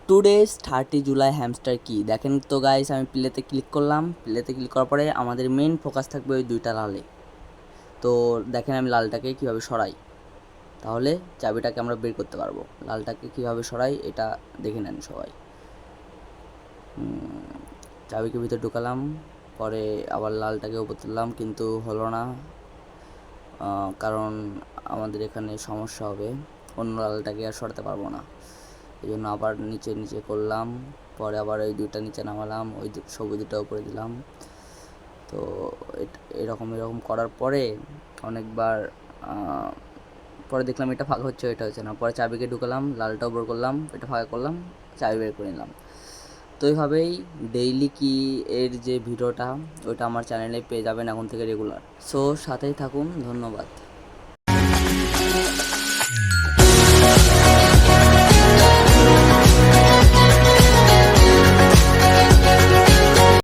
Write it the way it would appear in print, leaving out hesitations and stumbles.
Today's 30 July hamster কি দেখেন তো গাইস। আমি প্লেতে ক্লিক করলাম, প্লেতে ক্লিক করার পরে আমাদের মেন ফোকাস থাকবে ওই দুইটা লালে। তো দেখেন আমি লালটাকে কীভাবে সরাই, তাহলে চাবিটাকে আমরা বের করতে পারবো। লালটাকে কীভাবে সরাই এটা দেখে নেন সবাই। চাবিকে ভিতরে ঢুকালাম, পরে আবার লালটাকে উপর তুললাম, কিন্তু হলো না, কারণ আমাদের এখানে সমস্যা হবে, অন্য লালটাকে আর সরাতে পারবো না। এই জন্য আবার নিচে নিচে করলাম, পরে আবার ওই দুইটা নিচে নামালাম, ওই সবুজ দুটো উপরে দিলাম। তো এরকম করার পরে অনেকবার পরে দেখলাম এটা ফাঁকা হচ্ছে, এটা হচ্ছে না। পরে চাবিকে ঢুকালাম, লালটা উপর করলাম, এটা ফাঁকা করলাম, চাবি বের করে নিলাম। তো এইভাবেই ডেইলি কি এর যে ভিডিওটা ওইটা আমার চ্যানেলে পেয়ে যাবেন এখন থেকে রেগুলার। সো সাথেই থাকুন, ধন্যবাদ।